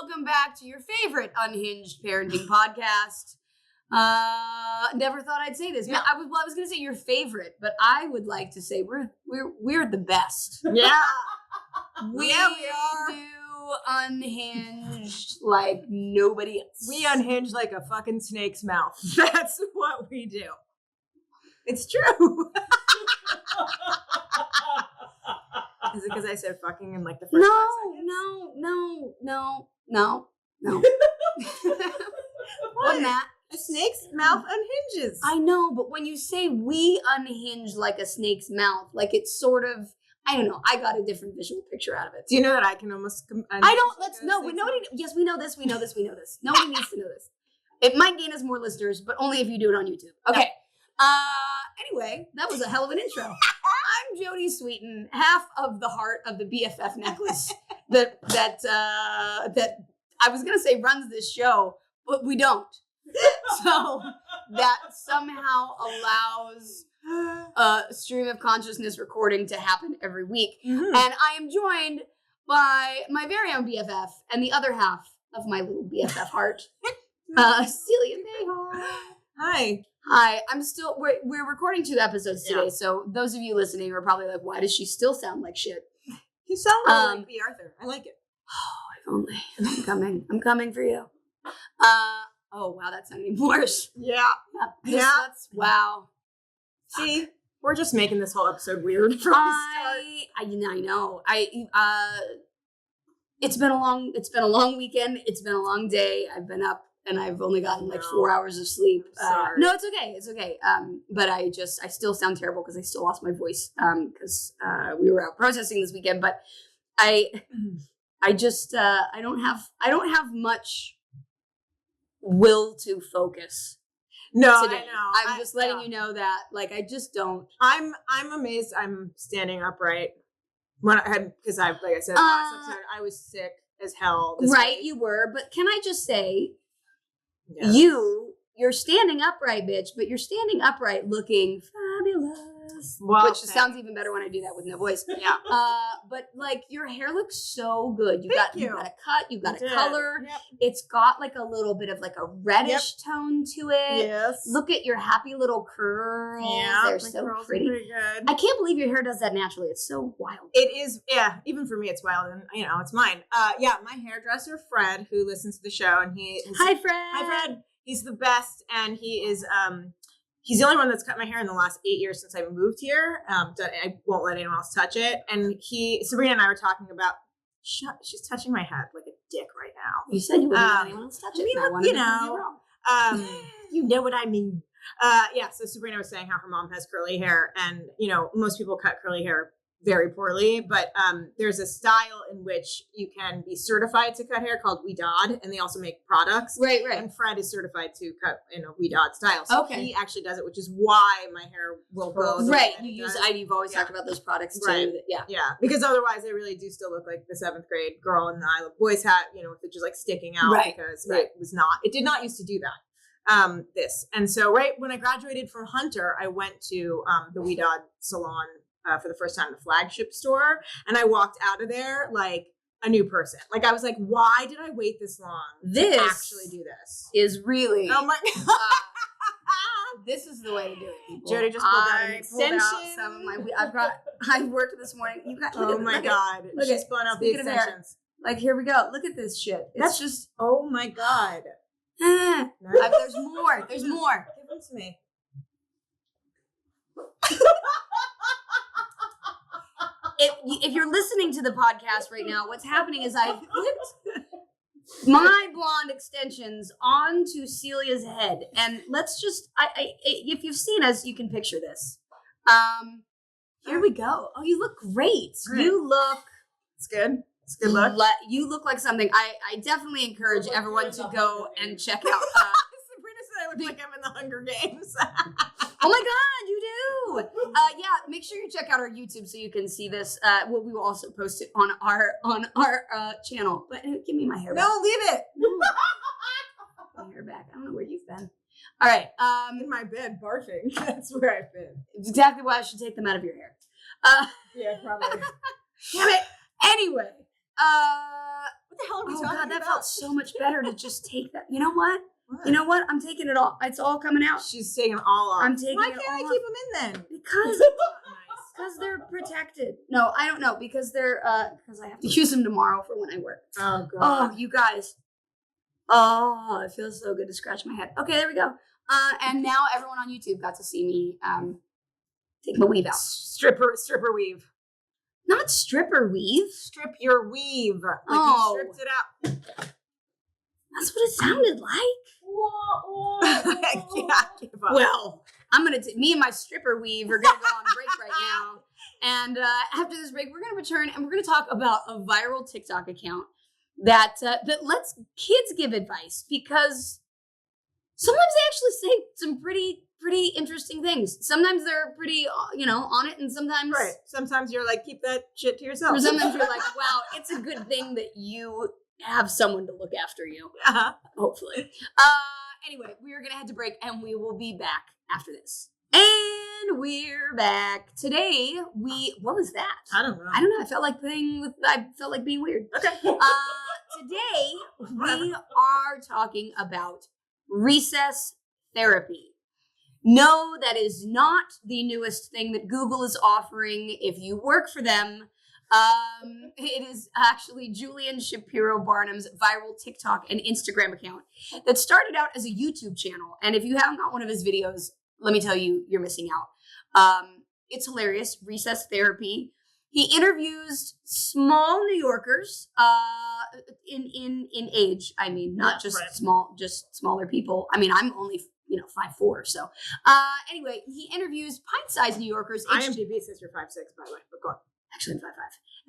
welcome back to your favorite unhinged parenting podcast. Never thought I'd say this. Yeah. I was going to say your favorite, but I would like to say we're the best. Yeah. we are. Do unhinged like nobody else. We unhinge like a fucking snake's mouth. That's what we do. It's true. Is it because I said fucking in like the first 5 seconds? No. What, Matt? A snake's mouth unhinges. I know, but when you say we unhinge like a snake's mouth, like it's sort of, I don't know. I got a different visual picture out of it. Do you know that I can almost? Yes, we know this. Nobody needs to know this. It might gain us more listeners, but only if you do it on YouTube. Okay. Anyway, that was a hell of an intro. I'm Jodie Sweeten, half of the heart of the BFF necklace that I was gonna say runs this show, but we don't. So that somehow allows a stream of consciousness recording to happen every week. Mm-hmm. And I am joined by my very own BFF and the other half of my little BFF heart, Celia Mayhaw. Hi. We're recording 2 episodes today, yeah. So those of you listening are probably like, why does she still sound like shit? You sound like B. Arthur. I like it. Oh, if only. I'm coming for you. Oh, wow, that's sounding worse. Yeah. Wow. See, we're just making this whole episode weird from the start. I know. It's been a long weekend. It's been a long day. I've been up and I've only gotten 4 hours of sleep. No, it's okay. It's okay. But I still sound terrible because I still lost my voice because we were out protesting this weekend. But I don't have much will to focus. No, today. I know. I'm just letting you know that, I just don't. I'm amazed. I'm standing upright because like I said last episode, I was sick as hell. Right, week. You were. But can I just say, yes. You're standing upright, bitch. But you're standing upright, looking fabulous. Well, which sounds even better when I do that with no voice. Yeah. But your hair looks so good. You got a cut. You got a color. Yep. It's got a little bit of a reddish tone to it. Yes. Look at your happy little curls. Yeah, they're so pretty. Good. I can't believe your hair does that naturally. It's so wild. It is. Yeah. Even for me, it's wild, and it's mine. My hairdresser Fred, who listens to the show, and Hi, Fred. Hi, Fred. He's the best, and he is he's the only one that's cut my hair in the last 8 years since I moved here. I won't let anyone else touch it. And Sabrina and I were talking about, she's touching my head like a dick right now. You said you wouldn't let anyone else touch it. You know what I mean. So Sabrina was saying how her mom has curly hair, and, most people cut curly hair very poorly, but there's a style in which you can be certified to cut hair called Weedod, and they also make products. Right. And Fred is certified to cut in a Weedod style. So he actually does it, which is why my hair will grow. Right. You've always talked about those products too. Right. Yeah. Because otherwise I really do still look like the 7th grade girl in the I Love Boys hat, with it just sticking out. Right. Because it did not used to do that. And so right when I graduated from Hunter, I went to the Weedod salon for the first time in the flagship store, and I walked out of there like a new person. I was like, why did I wait this long to actually do this? Is really oh my god. This is the way to do it, people. Jodie just pulled out an extension. Some of my I worked this morning. You got oh my god. She's blown out the extensions. Here we go. Look at this shit. That's just oh my god. Nice. There's more. There's more. Give them to me. If you're listening to the podcast right now, what's happening is I've flipped my blonde extensions onto Celia's head. And let's just, if you've seen us, you can picture this. Here we go. Oh, you look great. You look. It's good. It's a good look. You look like something. I definitely encourage everyone to go and check out. Sabrina said I look like I'm in the Hunger Games. Oh my God, you do! Make sure you check out our YouTube so you can see this. We will also post it on our channel. But give me my hair back. No, leave it. My hair back. I don't know where you've been. All right. In my bed, barfing. That's where I've been. It's exactly why I should take them out of your hair. Yeah, probably. Damn it. Anyway. What the hell are we Oh talking God, that about? felt so much better to just take that. You know what? What? You know what? I'm taking it all. It's all coming out. She's taking them all off. I'm taking Why it can't I all keep them in then? Because they're protected. No, I don't know. Because they're because I have to use them tomorrow for when I work. Oh Oh, God. you guys. Oh, it feels so good to scratch my head. Okay, there we go. And now everyone on YouTube got to see me take my weave out. Stripper weave. Not stripper weave. Strip your weave. Like Oh. you stripped it out. That's what it sounded like. I can't give up. Well, I'm gonna me and my stripper weave are gonna go on break right now, and after this break, we're gonna return and we're gonna talk about a viral TikTok account that that lets kids give advice, because sometimes they actually say some pretty interesting things. Sometimes they're pretty on it, and sometimes Right. Sometimes you're like, keep that shit to yourself. or sometimes you're like, wow, it's a good thing that you have someone to look after you. Uh-huh. Hopefully. Anyway, we are going to head to break and we will be back after this. And we're back. Today, what was that? I don't know. I don't know. I felt like being weird. Okay. Today, we are talking about recess therapy. No, that is not the newest thing that Google is offering if you work for them. It is actually Julian Shapiro Barnum's viral TikTok and Instagram account that started out as a YouTube channel. And if you haven't got one of his videos, let me tell you, you're missing out. It's hilarious. Recess therapy. He interviews small New Yorkers, in age. I mean, not just right. just smaller people. I mean, I'm only 5'4". So, anyway, he interviews pint-sized New Yorkers. IMDb says you're 5'6", by the way, but go on. Actually, I'm 5'5".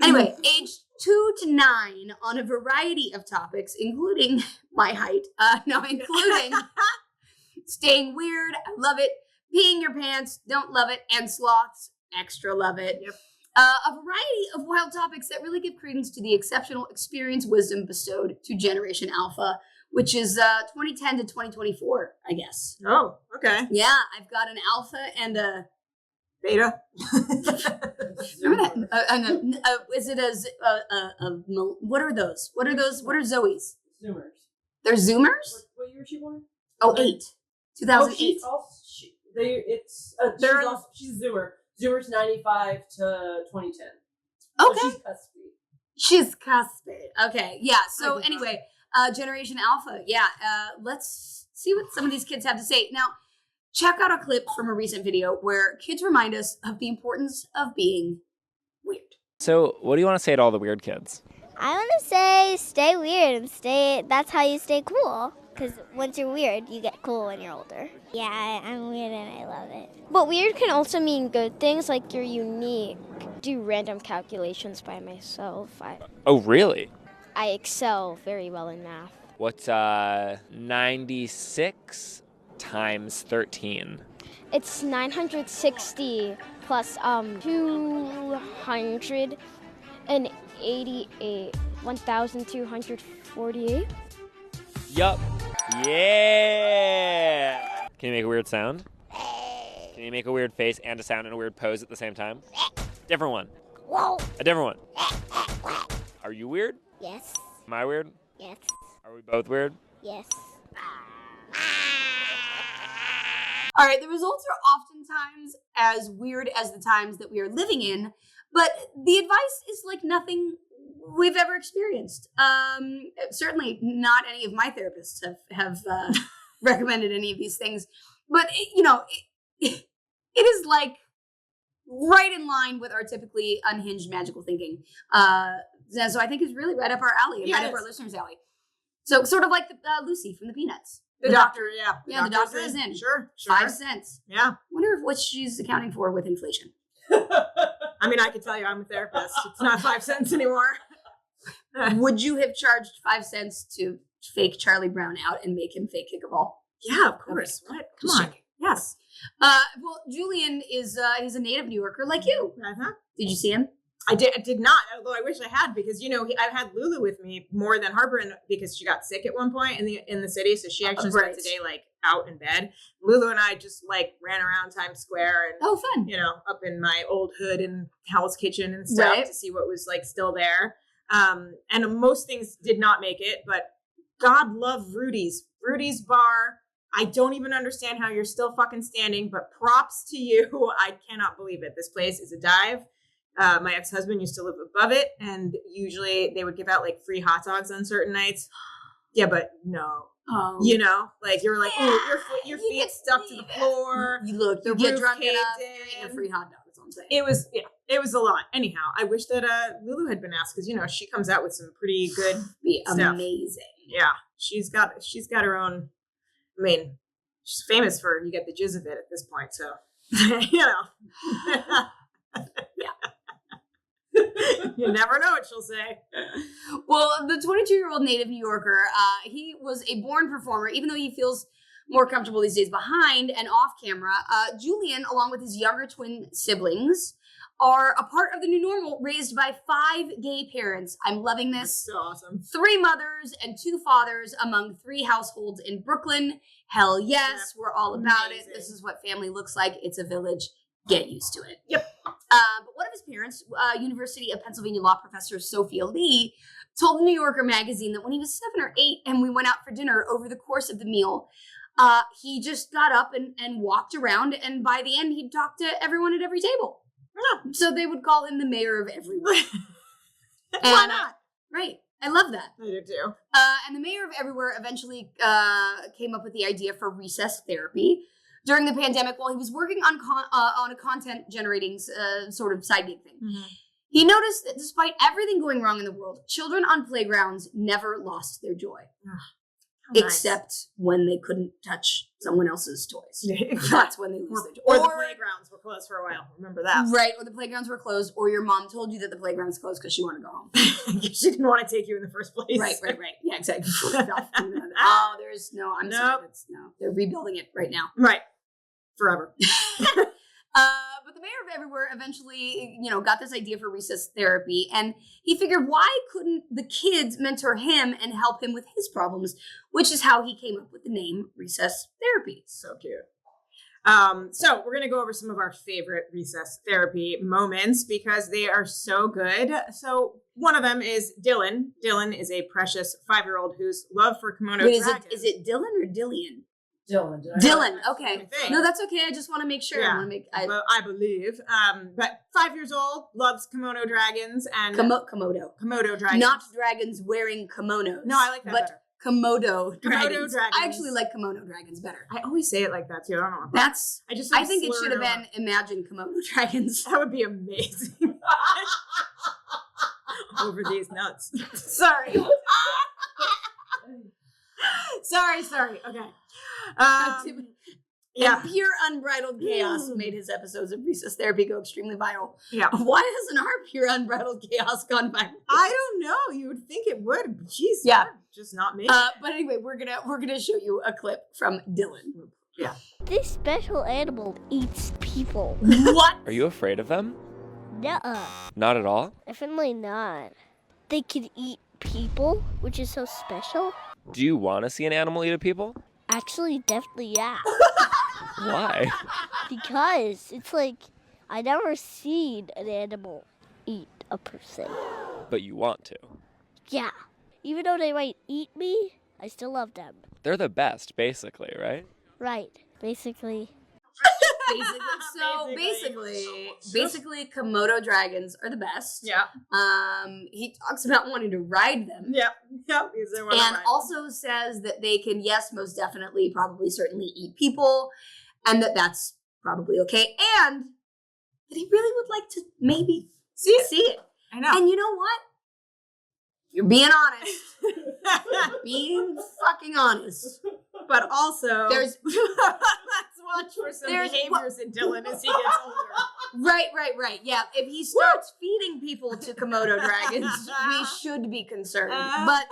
Anyway, aged 2 to 9 on a variety of topics, including my height. Including staying weird, I love it. Peeing your pants, don't love it. And sloths, extra love it. Yep. A variety of wild topics that really give credence to the exceptional experience wisdom bestowed to Generation Alpha, which is 2010 to 2024, I guess. Oh, okay. Yeah, I've got an alpha and a beta. Remember that? Is it what are those? What are those? What are Zoe's? Zoomers. They're Zoomers? What year was she born? Oh, 2008. She's Zoomer. Zoomer's 95 to 2010. Okay. So she's cuspy. She's cuspy. Okay, yeah. So anyway, Generation Alpha. Yeah, let's see what some of these kids have to say. Now, check out a clip from a recent video where kids remind us of the importance of being weird. So, what do you want to say to all the weird kids? I want to say stay weird and that's how you stay cool. Because once you're weird, you get cool when you're older. Yeah, I'm weird and I love it. But weird can also mean good things, like you're unique. Do random calculations by myself. Oh, really? I excel very well in math. What's 96 times 13? It's 960 plus 288. 1,248. Yup. Yeah! Can you make a weird sound? Can you make a weird face and a sound and a weird pose at the same time? Different one. A different one. Are you weird? Yes. Am I weird? Yes. Are we both weird? Yes. All right, the results are oftentimes as weird as the times that we are living in, but the advice is like nothing we've ever experienced. Certainly not any of my therapists have recommended any of these things, but it is like right in line with our typically unhinged magical thinking. So I think it's really right up our alley and right up our listeners' alley. So sort of like Lucy from the Peanuts. The doctor, yeah. The doctor is in. Sure. 5 cents. Yeah. Wonder what she's accounting for with inflation. I mean, I can tell you I'm a therapist. It's not 5 cents anymore. Would you have charged 5 cents to fake Charlie Brown out and make him fake kick a ball? Yeah, of course. Okay. What? Come on. Yes. Well, Julian is he's a native New Yorker like you. Uh-huh. Did you see him? I did not, although I wish I had, because I've had Lulu with me more than Harper, because she got sick at one point in the city, so she actually spent the day like out in bed. Lulu and I just like ran around Times Square and fun, up in my old hood in Hell's Kitchen and stuff to see what was like still there. And most things did not make it, but God love Rudy's bar. I don't even understand how you're still fucking standing, but props to you. I cannot believe it. This place is a dive. My ex-husband used to live above it, and usually they would give out like free hot dogs on certain nights. Yeah, but no. Oh. You know, like you were like, Yeah, ooh, your feet stuck to the floor. You look, The you get roof drunk caved enough, in. you're eating a free hot dog. That's what I'm saying. It was a lot. Anyhow, I wish that Lulu had been asked, because you know she comes out with some pretty good Be stuff. amazing. Yeah, she's got her own. I mean, she's famous for you get the jizz of it at this point, so you know. You never know what she'll say. Well, the 22-year-old native New Yorker, he was a born performer, even though he feels more comfortable these days behind and off camera. Julian, along with his younger twin siblings, are a part of the new normal raised by 5 gay parents. I'm loving this. That's so awesome. 3 mothers and 2 fathers among 3 households in Brooklyn. Hell yes, we're all about Amazing. it. This is what family looks like. It's a village. Get used to it. Yep. But one of his parents, University of Pennsylvania law professor Sophia Lee, told the New Yorker magazine that when he was 7 or 8 and we went out for dinner, over the course of the meal, he just got up and walked around, and by the end, he'd talk to everyone at every table. Yeah. So they would call him the mayor of everywhere. Why not? Right. I love that. I do too. And the mayor of everywhere eventually came up with the idea for recess therapy during the pandemic while he was working on a content generating sort of side gig thing. Mm-hmm. He noticed that despite everything going wrong in the world, children on playgrounds never lost their joy. Except when they couldn't touch someone else's toys. That's when they lose their joy. Or the playgrounds were closed for a while. Remember that. Right, or the playgrounds were closed, or your mom told you that the playground's closed because she wanted to go home. She didn't want to take you in the first place. Right. Yeah, exactly. Oh, there's no, I'm sorry. They're rebuilding it right now. Right. Forever. But the mayor of everywhere eventually, got this idea for recess therapy, and he figured, why couldn't the kids mentor him and help him with his problems, which is how he came up with the name recess therapy. So cute. So we're going to go over some of our favorite recess therapy moments because they are so good. So one of them is Dylan. Dylan is a precious 5-year-old whose love for kimono dragons. Is it Dylan or Dillian? Dylan. Dylan. Okay. I think. No, that's okay. I just want to make sure. Yeah. I believe. But 5 years old, loves kimono dragons and Komodo dragons. Not dragons wearing kimonos. No, I like that better. Komodo dragons. dragons. I actually like kimono dragons better. I always say it like that too. I don't know. I think it should have been Imagine Kimono Dragons. That would be amazing. Over these nuts. Sorry. Sorry. Okay. And pure unbridled chaos made his episodes of recess therapy go extremely viral. Yeah. Why hasn't our pure unbridled chaos gone viral? I don't know. You would think it would. Jeez. Yeah. Just not me. But anyway, we're gonna show you a clip from Dylan. Yeah. This special animal eats people. What? Are you afraid of them? Nuh-uh. Not at all? Definitely not. They can eat people, which is so special. Do you want to see an animal eat a people? Actually, definitely, yeah. Why? Because it's like, I never seen an animal eat a person. But you want to. Yeah. Even though they might eat me, I still love them. They're the best, basically, right? Right. Basically. Basically, Komodo dragons are the best. Yeah. He talks about wanting to ride them. Yeah. And also says that they can, yes, most definitely, probably, certainly eat people, and that's probably okay. And that he really would like to maybe see it. I know. And you know what? You're being honest. Being fucking honest. But also, There's let's watch for some behaviors in Dylan as he gets older. Right. Yeah, if he starts feeding people to Komodo dragons, we should be concerned. But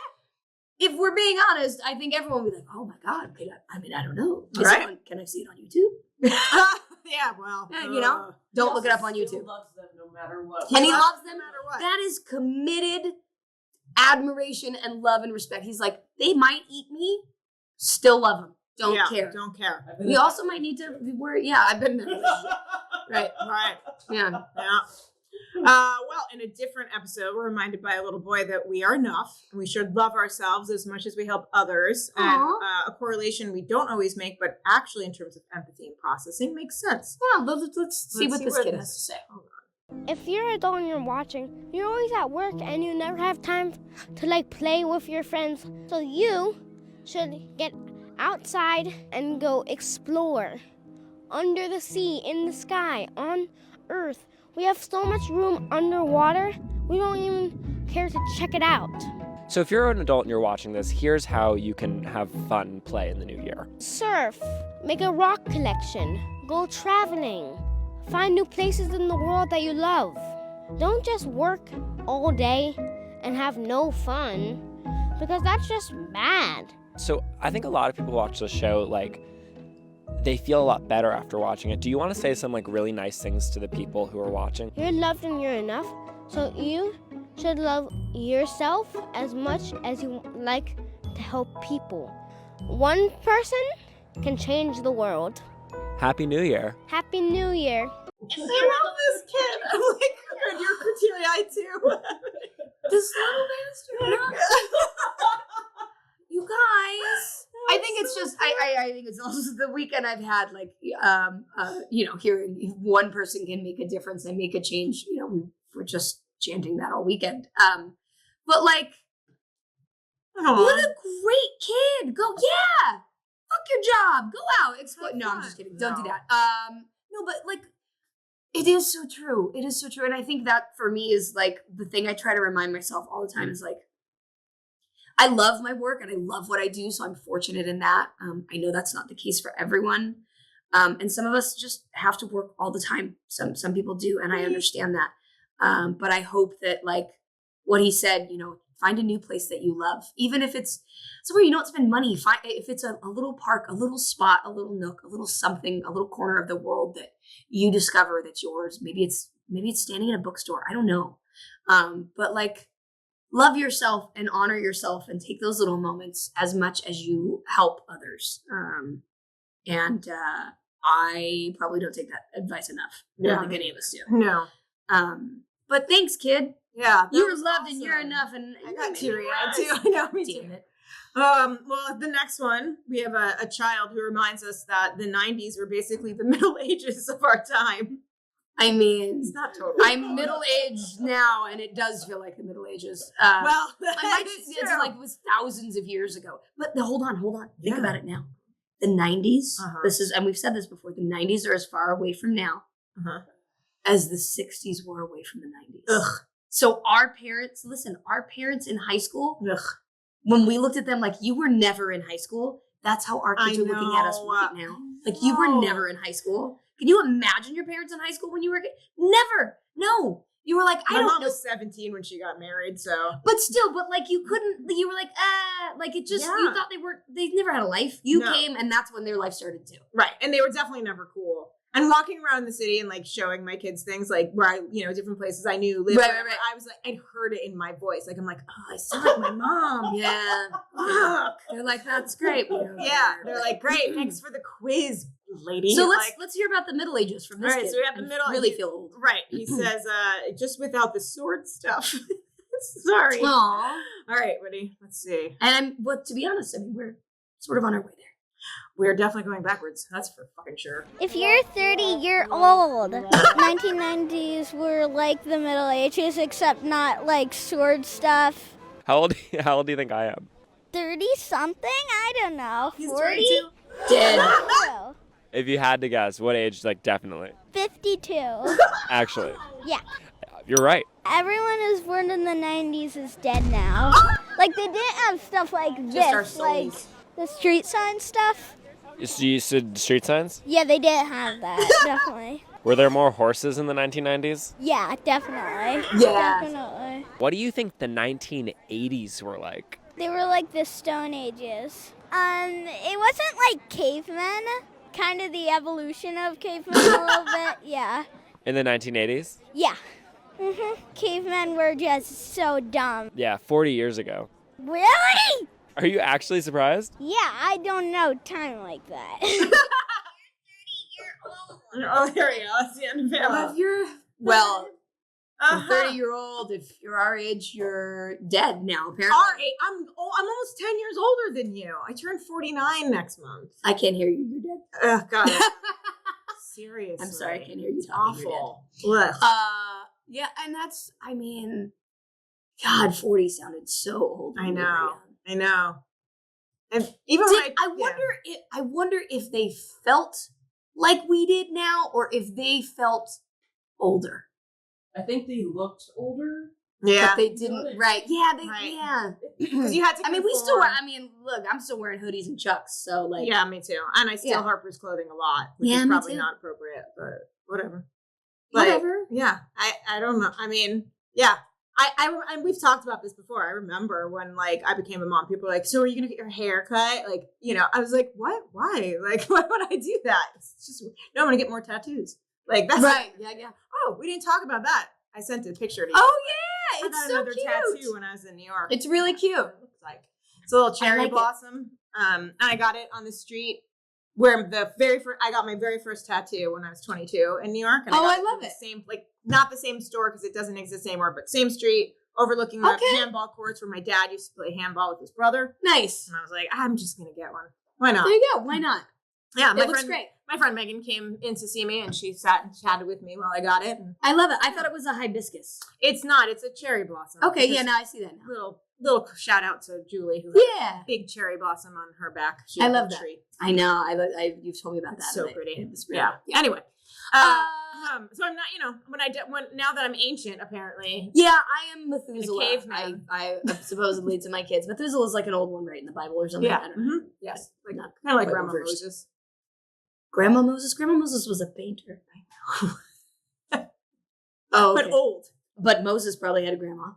if we're being honest, I think everyone will be like, "Oh my God!" I don't know. Can I see it on YouTube? Yeah, well, don't look it up on YouTube. He loves them no matter what. And he loves them no matter what. That is committed admiration and love and respect. He's like, they might eat me, still love them. Don't care. We also might need to worry. Yeah, I've been in that relationship. Right. Right. Yeah. Yeah. Well, in a different episode, we're reminded by a little boy that we are enough and we should love ourselves as much as we help others. Aww. And a correlation we don't always make, but actually in terms of empathy and processing makes sense. Yeah, let's see what this kid has to say. If you're an adult and you're watching, you're always at work and you never have time to like play with your friends. So you should get outside and go explore. Under the sea, in the sky, on Earth. We have so much room underwater, we don't even care to check it out. So if you're an adult and you're watching this, here's how you can have fun and play in the new year. Surf, make a rock collection, go traveling, find new places in the world that you love. Don't just work all day and have no fun, because that's just bad. So I think a lot of people watch this show, like, they feel a lot better after watching it. Do you want to say some like really nice things to the people who are watching? You're loved and you're enough, so you should love yourself as much as you like to help people. One person can change the world. Happy New Year. Happy New Year. I love this kid. I'm like, your criteria too. This little bastard. You guys. I think it's just I think it's also the weekend I've had, like hearing one person can make a difference and make a change. You know, we were just chanting that all weekend. But like, what a great kid! Go, yeah, fuck your job, go out, explore. No, I'm just kidding. Don't do that. No, but like, it is so true. It is so true, and I think that for me is like the thing I try to remind myself all the time is like, I love my work and I love what I do, so I'm fortunate in that. I know that's not the case for everyone. And some of us just have to work all the time. Some people do, and I understand that. But I hope that, like what he said, you know, find a new place that you love. Even if it's somewhere you don't spend money, if it's a little park, a little spot, a little nook, a little something, a little corner of the world that you discover that's yours. Maybe it's standing in a bookstore. I don't know. But like, love yourself and honor yourself and take those little moments as much as you help others. And I probably don't take that advice enough. I don't think any of us do. No. But thanks, kid. Yeah. You're loved and you're enough. And I got teary-eyed too. I know, me too. Damn it. Well, the next one, we have a child who reminds us that the 90s were basically the Middle Ages of our time. I mean, It's not totally. I'm middle-aged now, and it does feel like the Middle Ages. Well, it's like it was thousands of years ago. But hold on. Think about it now. The 90s, this is, and we've said this before, the 90s are as far away from now as the 60s were away from the 90s. Ugh. So our parents in high school, when we looked at them like, you were never in high school, that's how our kids are looking at us right now. Like, you were never in high school. Can you imagine your parents in high school when you were a kid? Never. No. You were like, My don't mom know. was 17 when she got married, so. But still, like you couldn't, you were like it just, you thought they never had a life. You came and that's when their life started too. Right. And they were definitely never cool. And walking around the city and like showing my kids things like where I, different places I knew lived. Right. I was like, I'd heard it in my voice. Like, I'm like, oh, I sound like my mom. Yeah. Fuck. They're like, that's great. Yeah. They're like, great. Thanks for the quiz, lady. So like, let's hear about the Middle Ages from this all right, kid. so we got the middle. Really feel old. Right. He says, just without the sword stuff. Sorry. Aww. All right, Woody. Let's see. And to be honest, I mean, we're sort of on our way there. We're definitely going backwards. That's for fucking sure. If you're 30, you're old. 1990s were like the Middle Ages, except not like sword stuff. How old do you think I am? 30-something? I don't know. He's 40? 32. Dead. No. If you had to guess, what age? Like, definitely. 52. Actually. Yeah. You're right. Everyone who's born in the 90s is dead now. Like, they didn't have stuff like Just our this, like souls. the street sign stuff. You said street signs? Yeah, they didn't have that, definitely. Were there more horses in the 1990s? Yeah, definitally. Yeah. Definitely. What do you think the 1980s were like? They were like the Stone Ages. It wasn't like cavemen, kind of the evolution of cavemen a little bit, yeah. In the 1980s? Yeah. Cavemen were just so dumb. Yeah, 40 years ago. Really? Are you actually surprised? Yeah, I don't know time like that. Oh, there we go. That's the end of it. Well, A 30-year-old, if you're our age, you're dead now, apparently. Our age, I'm almost 10 years older than you. I turn 49 next month. I can't hear you. You're dead. Ugh, God. Seriously. I'm sorry. I can't hear you It's talking. awful. Yeah, and that's, I mean, God, 40 sounded so old. when I we were know. young. I know. And even I wonder if they felt like we did now, or if they felt older. I think they looked older. Yeah. But they didn't, right? Yeah, Right. yeah. Because you had to. I mean, we still conform. wear. I mean, look, I'm still wearing hoodies and chucks, so like, Yeah, me too. And I steal Yeah. Harper's clothing a lot, which Yeah, is me probably too. not appropriate, but whatever. whatever. Yeah, I don't know. I mean, yeah. And we've talked about this before. I remember when like I became a mom, people were like, "So are you gonna get your hair cut?" Like, I was like, "What? Why? Like, why would I do that?" It's just no. I'm gonna get more tattoos. Like that's Right? Yeah. Oh, we didn't talk about that. I sent a picture to you. Oh yeah, I it's got so another cute. tattoo when I was in New York. It's really cute. It looks like it's a little cherry like it. blossom. And I got it on the street where I got my very first tattoo when I was 22 in New York. And Oh, got I love from it. the same, like not the same store because it doesn't exist anymore, but same street overlooking the Okay. handball courts where my dad used to play handball with his brother. Nice. And I was like, I'm just gonna get one. Why not? There you go. Why not? Yeah, It looks great. My friend Megan came in to see me and she sat and chatted with me while I got it. And I love it. I thought it was a hibiscus. it's not. It's a cherry blossom. Okay, It's yeah, just now I see that now. little shout out to Julie who has Yeah, a big cherry blossom on her back. She I had a love that. tree. I know. I you've told me about It's that. so and pretty. It's really Yeah. Anyway, so I'm not. Now that I'm ancient, apparently. Yeah, I am Methuselah. caveman. I supposedly to my kids. Methuselah is like an old one, right, in the Bible or something. Yeah. I don't know. Mhm. Yes. Like Not kind of like quite Grandma reversed. Moses. Grandma Moses. Grandma Moses was a painter. Oh, okay. But old. But Moses probably had a grandma.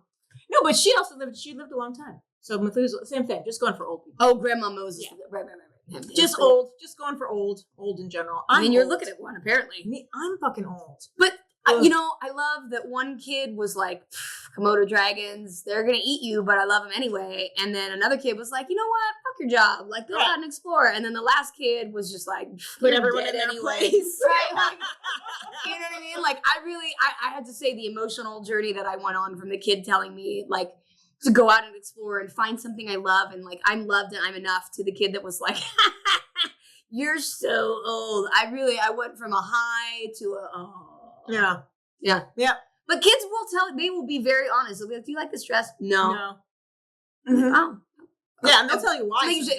No, but she also lived. She lived a long time. So Methuselah, same thing. Just going for old people. Oh, Grandma Moses. Yeah. Right. Yeah, Just yeah. old. Just going for old. Old in general. I mean, you're old. looking at one apparently. I'm fucking old. But Ugh. I love that one kid was like, Komodo dragons, they're gonna eat you, but I love them anyway. And then another kid was like, you know what? Fuck your job. Like, go Right. out and explore. And then the last kid was just like, Put you're everyone dead in their anyway. place. Right? Like, you know what I mean? Like, I had to say the emotional journey that I went on from the kid telling me, like, to go out and explore and find something I love and like, I'm loved and I'm enough, to the kid that was like, you're so old. I went from a high to a, oh. Yeah. Yeah. Yeah. But kids they will be very honest. They'll be like, do you like this dress? No. No. Mhm. Oh. Yeah, and they'll tell you why. They usually-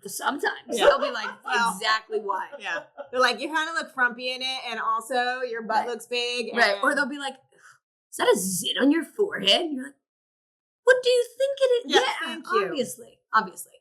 sometimes. Yeah. They'll be like, Well, exactly why. Yeah. They're like, you kind of look frumpy in it, and also your butt Right. looks big. Right. and- Or they'll be like, is that a zit on your forehead? And you're like, what do you think it is? Yeah, thank you. Obviously.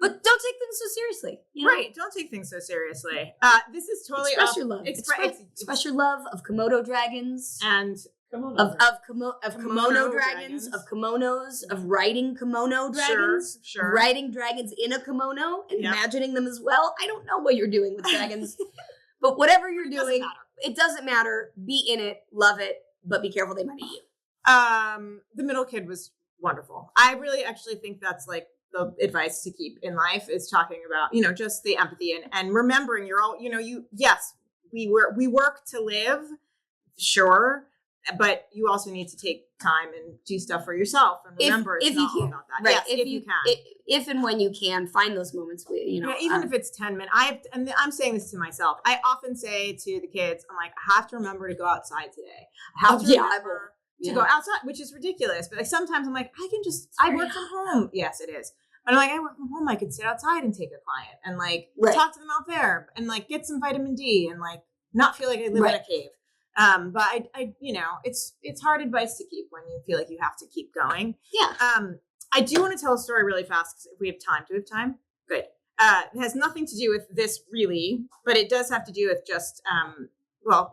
But don't take things so seriously. You know? Right. Don't take things so seriously. This is totally Express off- your love. Express Express your love of Komodo dragons. and Come on. Of kimono Kimono dragons, dragons. of kimonos, of riding kimono dragons, Sure. of riding dragons in a kimono and Yeah. imagining them as well. I don't know what you're doing with dragons, but whatever you're It doesn't doing, matter. it doesn't matter. Be in it, love it, but be careful they might eat you. The middle kid was wonderful. I really actually think that's like the advice to keep in life is talking about, just the empathy and remembering you're all, yes, we work to live, sure, but you also need to take time and do stuff for yourself and remember if it's you not all can. about that. Right. Yes, if you can. If and when you can, find those moments where, Even if it's 10 minutes, I'm saying this to myself. I often say to the kids, I'm like, I have to remember to go outside today. I have to remember to go outside, which is ridiculous. But like sometimes I'm like, I work from home. Yes, it is. But I'm like, I work from home. I could sit outside and take a client and like talk to them out there and like get some vitamin D and like not feel like I live in a cave. But I it's hard advice to keep when you feel like you have to keep going. Yeah. I do want to tell a story really fast because if we have time. Do we have time? Good. It has nothing to do with this really, but it does have to do with just,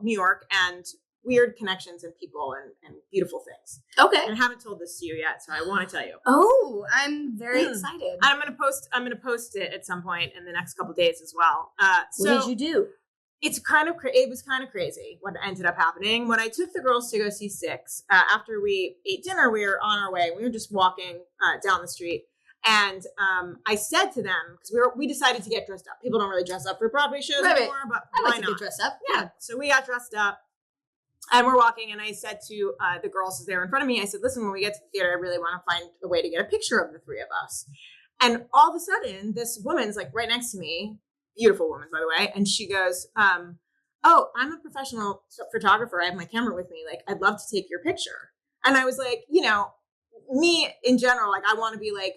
New York and weird connections and people and beautiful things. Okay. And I haven't told this to you yet, so I want to tell you. Oh, I'm very excited. And I'm gonna post it at some point in the next couple of days as well. What did you do? It was kind of crazy what ended up happening. When I took the girls to go see Six, after we ate dinner, we were on our way. We were just walking down the street. And I said to them, because we decided to get dressed up. People don't really dress up for Broadway shows anymore, but I why like to not? get dressed up. Yeah. So we got dressed up. And we're walking, and I said to the girls there in front of me, I said, listen, when we get to the theater, I really want to find a way to get a picture of the three of us. And all of a sudden, this woman's like right next to me, beautiful woman, by the way. And she goes, oh, I'm a professional photographer. I have my camera with me. Like, I'd love to take your picture. And I was like, you know, me in general, like, I want to be like,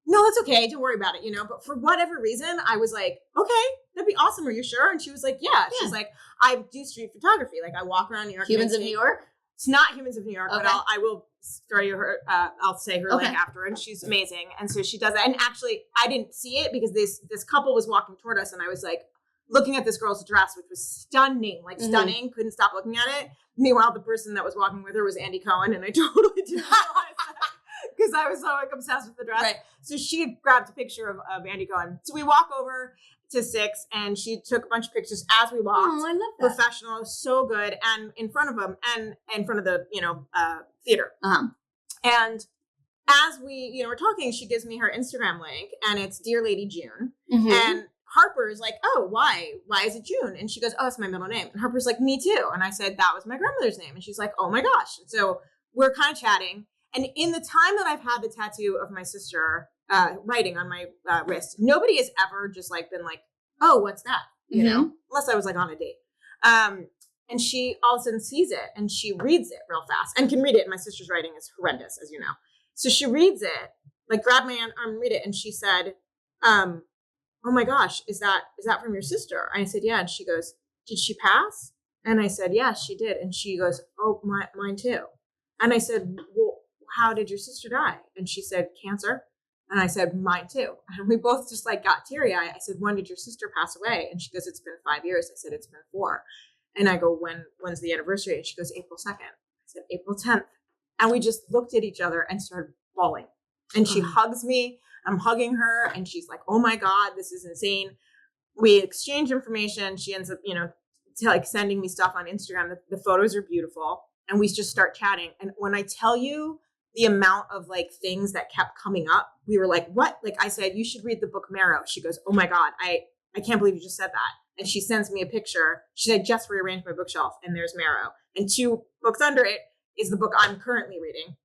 no, that's okay. Don't worry about it, you know? But for whatever reason, I was like, okay, that'd be awesome. Are you sure? And she was like, yeah. She's like, I do street photography. Like, I walk around New York. Humans of New York? It's not Humans of New York, Okay. but I will throw you her, I'll say her Okay. link after, and she's amazing. And so she does that. And actually, I didn't see it because this couple was walking toward us, and I was like, looking at this girl's dress, which was stunning, like stunning. Couldn't stop looking at it. Meanwhile, the person that was walking with her was Andy Cohen, and I totally didn't realize that because I was so like obsessed with the dress. Right. So she grabbed a picture of Andy Cohen. So we walk over to 6, and she took a bunch of pictures as we walked. Oh, I love that. Professional, so good, and in front of them, and in front of the theater. Uh-huh. And as we were talking, she gives me her Instagram link, and it's Dear Lady June, Mhm. and Harper is like, oh, why is it June? And she goes, oh, it's my middle name. And Harper's like, me too. And I said, that was my grandmother's name. And she's like, oh my gosh. So we're kind of chatting. And in the time that I've had the tattoo of my sister writing on my wrist, nobody has ever just like been like, oh, what's that? You know, unless I was like on a date. And she all of a sudden sees it, and she reads it real fast and can read it. And my sister's writing is horrendous, as you know. So she reads it, like grabbed my arm and read it. And she said, oh my gosh, is that from your sister? And I said, yeah. And she goes, did she pass? And I said, yeah, she did. And she goes, oh, mine too. And I said, well, how did your sister die? And she said, cancer. And I said, mine too. And we both just like got teary eyed. I said, when did your sister pass away? And she goes, it's been 5 years. I said, it's been 4. And I go, when's the anniversary? And she goes, April 2nd. I said, April 10th. And we just looked at each other and started bawling. And she hugs me. I'm hugging her, and she's like, oh my God, this is insane. We exchange information. She ends up, like sending me stuff on Instagram. The photos are beautiful. And we just start chatting. And when I tell you the amount of like things that kept coming up, we were like, what? Like I said, you should read the book Marrow. She goes, oh my God, I can't believe you just said that. And she sends me a picture. She said, just rearranged my bookshelf, and there's Marrow. And 2 books under it is the book I'm currently reading.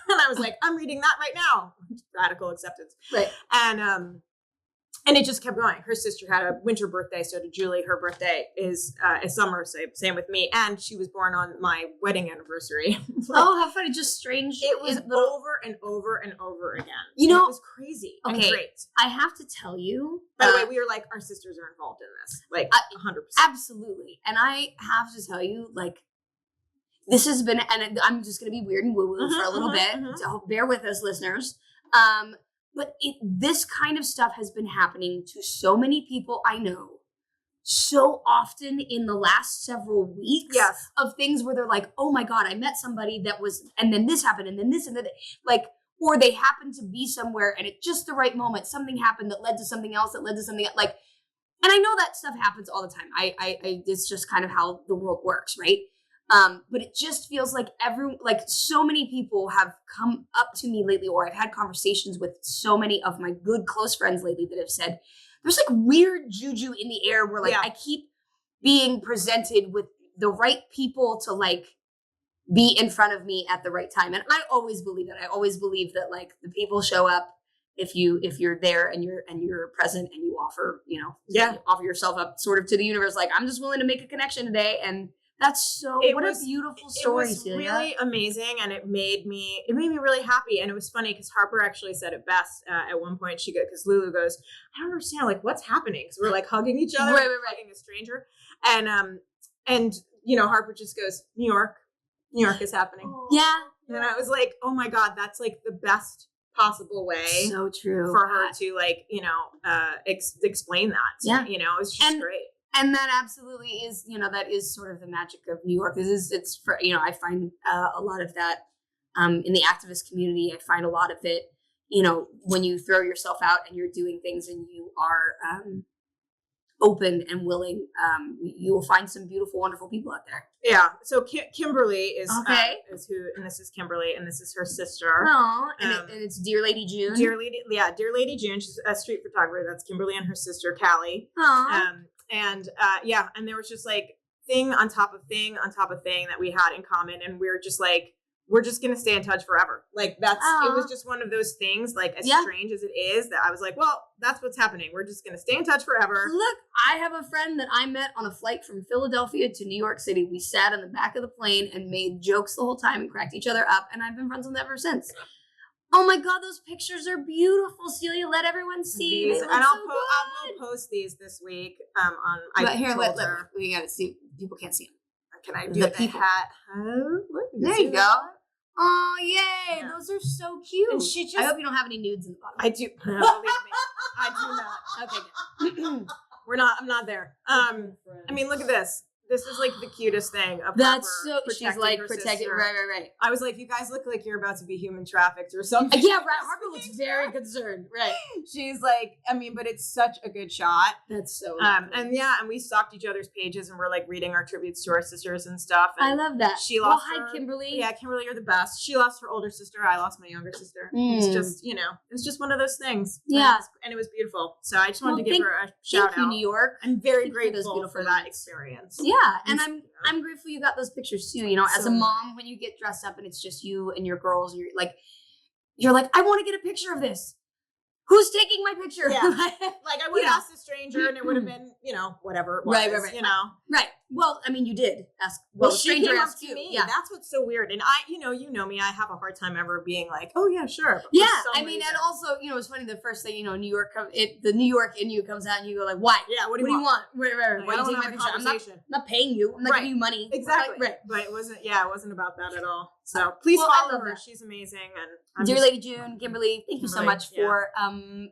And I was like, I'm reading that right now. Radical acceptance. Right. And it just kept going. Her sister had a winter birthday. So did Julie. Her birthday is summer. Same with me. And she was born on my wedding anniversary. Oh, how funny. Just strange. It was over and over and over again. You know, it was crazy. Okay. And great. I have to tell you. By the way, we were like, our sisters are involved in this. Like 100%. Absolutely. And I have to tell you, like, this has been, and I'm just going to be weird and woo-woo for a little bit. So bear with us, listeners. But this kind of stuff has been happening to so many people I know so often in the last several weeks. Yes. Of things where they're like, oh my God, I met somebody that was, and then this happened, and then this, and then like, or they happened to be somewhere, and at just the right moment, something happened that led to something else, that led to something like, and I know that stuff happens all the time. It's just kind of how the world works, right? But it just feels like so many people have come up to me lately, or I've had conversations with so many of my good close friends lately that have said, there's like weird juju in the air where like I keep being presented with the right people to like be in front of me at the right time. And I always believe that. I always believe that like the people show up if you're there and you're present and you offer, you offer yourself up sort of to the universe. Like, I'm just willing to make a connection today. And that's a beautiful story. It was Celia. really amazing, and it made me really happy. And it was funny because Harper actually said it best at one point. Because Lulu goes, I don't understand, like, what's happening? Because we're like hugging each other, right. hugging a stranger, and Harper just goes, New York is happening. Yeah. And I was like, oh my God, that's like the best possible way. So true for her to like explain that. Yeah. It's just great. And that absolutely is, that is sort of the magic of New York. It's for, I find a lot of that in the activist community. I find a lot of it, when you throw yourself out and you're doing things and you are open and willing, you will find some beautiful, wonderful people out there. Yeah. So Kimberly is is who, and this is Kimberly, and this is her sister. Oh, and it's Dear Lady June. Dear Lady June. She's a street photographer. That's Kimberly and her sister Callie. Oh. And there was just like thing on top of thing on top of thing that we had in common. And we're just like, we're just going to stay in touch forever. Like it was just one of those things, like as strange as it is, that I was like, well, that's what's happening. We're just going to stay in touch forever. Look, I have a friend that I met on a flight from Philadelphia to New York City. We sat in the back of the plane and made jokes the whole time and cracked each other up. And I've been friends with them ever since. Oh my God, those pictures are beautiful, Celia. Let everyone see these. And I will post these this week. We gotta see. People can't see them. Can I do the hat? There you go. Oh, yay! Yeah. Those are so cute. And she just. I hope you don't have any nudes in the bottom. I do. Believe me, I do not. Okay, good. I'm not there. I mean, look at this. This is like the cutest thing. That's so. She's like her protecting. sister. Right. I was like, you guys look like you're about to be human trafficked or something. Yeah, right. Harper looks very concerned. Right. She's like, I mean, but it's such a good shot. That's so. And we stalked each other's pages and we're like reading our tributes to our sisters and stuff. And I love that. She lost. Hi, Kimberly. Yeah, Kimberly, you're the best. She lost her older sister. I lost my younger sister. It's just, it's just one of those things. Yeah, and it was beautiful. So I just wanted to give her a shout out. Thank you, New York. I'm very grateful for that experience. Yeah, and I'm grateful you got those pictures too. You know, as a mom, when you get dressed up and it's just you and your girls, you're like, I want to get a picture of this. Who's taking my picture? Yeah. Like I would have asked a stranger and it would have been, whatever it was. Right. Right. Well, I mean, you did ask. Well, she stranger came up asked to you. me. Yeah. That's what's so weird. And you know me. I have a hard time ever being like, oh yeah, sure. But yeah. I mean, and also, it's funny. The first thing, New York, the New York in you comes out, and you go like, why? Yeah. What do you want? Right. Why do you take my picture? I'm not paying you. I'm not giving you money. Exactly. Right. But it wasn't about that at all. So please follow her. She's amazing. And dear Lady June, Kimberly, thank you so much for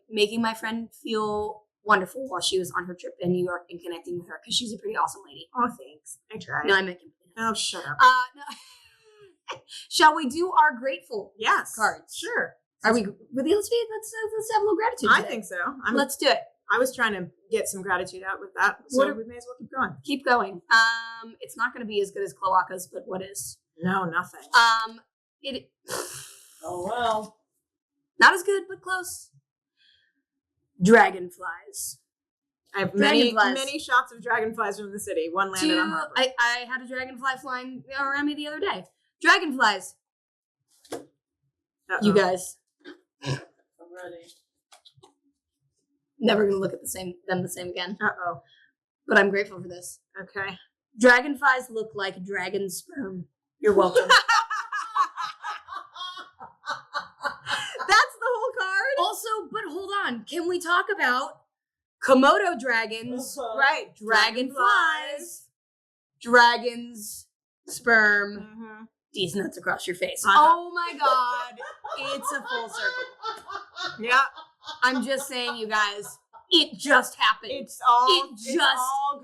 making my friend feel wonderful while she was on her trip in New York and connecting with her, because she's a pretty awesome lady. Oh, thanks. I tried. No, I meant Kimberly. Oh, shut up. No. Shall we do our grateful cards? Sure. Are we? Let's have a little gratitude today. I think so. Let's do it. I was trying to get some gratitude out with that, so we may as well keep going. Keep going. It's not going to be as good as Cloacas, but what is? No, nothing. It. Oh well. Not as good, but close. Dragonflies. I have many shots of dragonflies from the city. One landed on Harper. I had a dragonfly flying around me the other day. Dragonflies. Uh-oh. You guys. I'm ready. Never gonna look at them the same again. Uh-oh. But I'm grateful for this. Okay. Dragonflies look like dragon sperm. You're welcome. That's the whole card? Also, but hold on. Can we talk about Komodo dragons? Right. Dragonflies. Dragons. Sperm. Mm-hmm. These nuts across your face. Uh-huh. Oh my God. It's a full circle. Yeah. I'm just saying, you guys, it just happened. It's all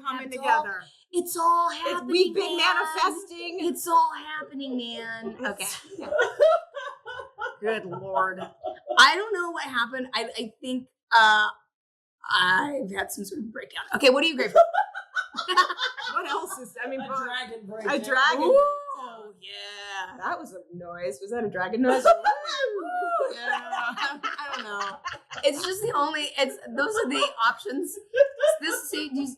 coming together. It's all happening. We've been manifesting. It's all happening, man. Okay. Good Lord. I don't know what happened. I think I've had some sort of breakdown. Okay, what are you grateful for? What else is? I mean, A dragon breakdown. a dragon. Ooh. Oh yeah, that was a noise. Was that a dragon noise? Yeah, I don't know. It's just those are the options. These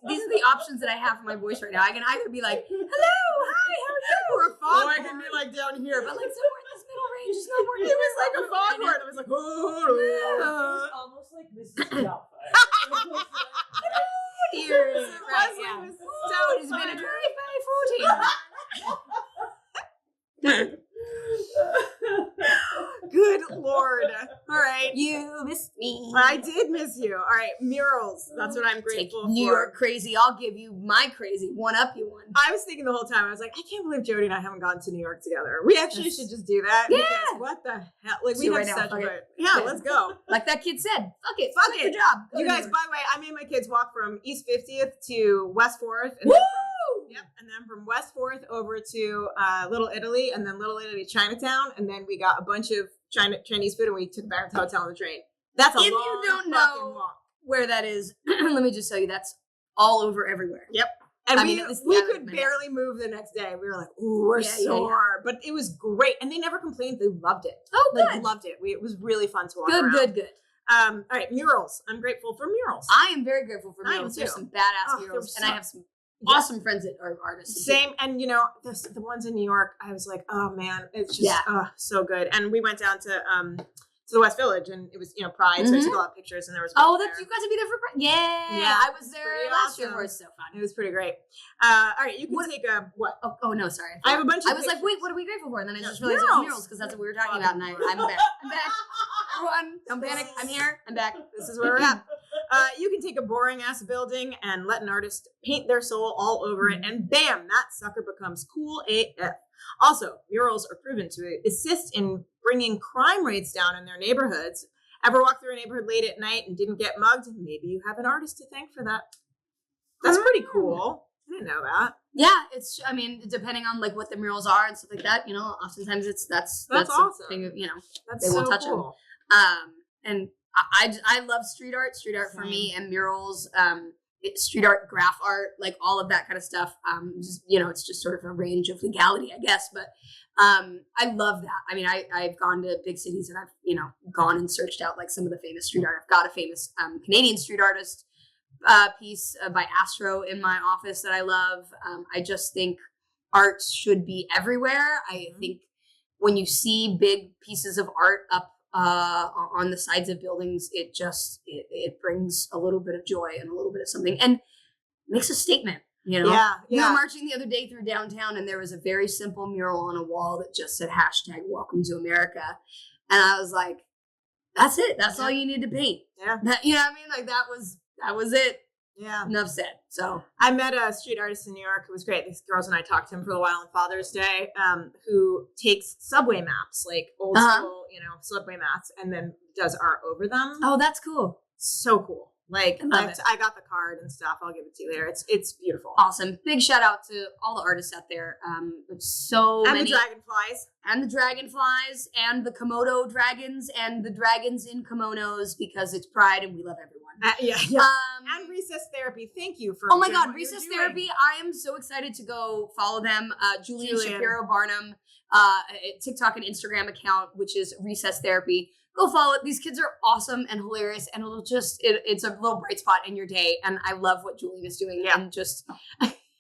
are the options that I have for my voice right now. I can either be like, hello, hi, how are you? Or a foghorn. Or I can be like down here, But like somewhere in this middle range is no more. it was like a foghorn. It was like, It's almost like Mrs. Doubtfire. Dear. It was Right, like yeah. Mrs. Ooh, it's been a drive-by 14. Good Lord. All right. You missed me. I did miss you. All right. Murals. That's what I'm grateful New for. York crazy. I'll give you my crazy. One up you one. I was thinking the whole time, I was like, I can't believe Jodie and I haven't gone to New York together. We actually should just do that. Yeah. Because what the hell? Like, we Do it have right now. such Okay. a... Yeah, Okay. let's go. Like that kid said, fuck it. Fuck Quit it. the job. Go You to guys, New by York. the way, I made my kids walk from East 50th to West 4th. And Woo! and then from West 4th over to Little Italy, and then Little Italy, Chinatown, and then we got a bunch of Chinese food, and we took it back to the hotel on the train. That's a If you long don't fucking know- walk. Where that is, let me just tell you, that's all over everywhere. Yep. And I we mean, it's the we island could man. barely move the next day. We were like, ooh, we're Yeah, yeah, sore. But it was great. And they never complained. They loved it. Oh, good. Like, loved it. It was really fun to walk around. Good. All right, murals. I'm grateful for murals. I am very grateful for I am murals. There's too. some badass Oh, murals, there and I were have some awesome friends that are artists. Same, and the ones in New York, I was like, oh man, it's just so good. And we went down to the West Village, and it was Pride, so I took a lot of pictures, and there was you got to be there for Pride. Yeah, I was there last year. It was so fun. It was pretty great. All right, you can take a what? Oh no, sorry. I have a bunch of. I was like, wait, what are we grateful for? And then I just realized it was murals because that's what we were talking about. And I'm back. I'm back. Everyone, don't panic. I'm here. I'm back. This is where we're at. You can take a boring ass building and let an artist paint their soul all over it, and bam, that sucker becomes cool AF. Also, murals are proven to assist in bringing crime rates down in their neighborhoods. Ever walk through a neighborhood late at night and didn't get mugged? Maybe you have an artist to thank for that. That's pretty cool. I didn't know that. Yeah, depending on like what the murals are and stuff like that, oftentimes that's awesome. Thing of, That's they won't so touch cool. them. And I love street art for me, and murals, street art, graph art, like all of that kind of stuff. It's just sort of a range of legality, I guess. But I love that. I mean, I've gone to big cities and I've, gone and searched out like some of the famous street art. I've got a famous Canadian street artist piece by Astro in my office that I love. I just think art should be everywhere. I think when you see big pieces of art up on the sides of buildings, it brings a little bit of joy and a little bit of something, and makes a statement. We were marching the other day through downtown, and there was a very simple mural on a wall that just said #Welcome to America, and I was like, "That's it. That's all you need to paint." Yeah, you know what I mean? Like that was it. Yeah. Enough said. So I met a street artist in New York. It was great. These girls and I talked to him for a while on Father's Day, who takes subway maps, like old school, subway maps, and then does art over them. Oh, that's cool. So cool. Like I got the card and stuff. I'll give it to you later. It's beautiful. Awesome. Big shout out to all the artists out there. So and many. The dragonflies. And the dragonflies and the Komodo dragons and the dragons in kimonos, because it's Pride and we love everyone. Yeah. And Recess Therapy. Thank you for. Oh my God, Recess Therapy! I am so excited to go follow them. Julian Shapiro Barnum, TikTok and Instagram account, which is Recess Therapy. Go follow it. These kids are awesome and hilarious, and it's a little bright spot in your day. And I love what Julian is doing, and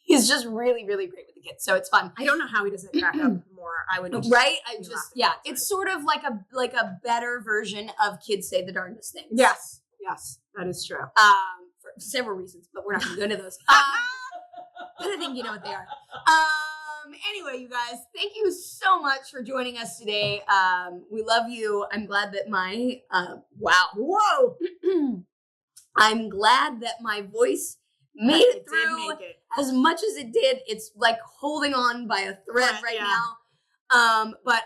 he's just really, really great with the kids. So it's fun. I don't know how he doesn't crack up more. I would right. It's sort of like a better version of Kids Say the Darndest Things. Yes, that is true. For several reasons, but we're not going to go into those. But I think you know what they are. Anyway, you guys, thank you so much for joining us today. We love you. I'm glad that my whoa. I'm glad that my voice made it through as much as it did. It's like holding on by a thread right now. But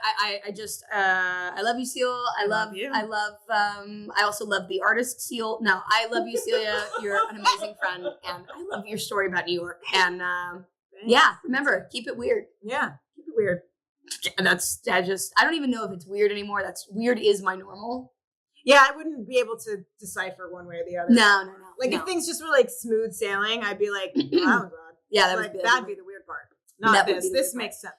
I love you, Seal. I love you. I also love the artist, Seal. No, I love you, Celia. You're an amazing friend, and I love your story about New York. And remember, keep it weird. Yeah, keep it weird. And I don't even know if it's weird anymore. That's weird is my normal. Yeah, I wouldn't be able to decipher one way or the other. No. Like if things just were like smooth sailing, I'd be like, oh God. Yeah, that'd be the weird part. Not this. This makes sense.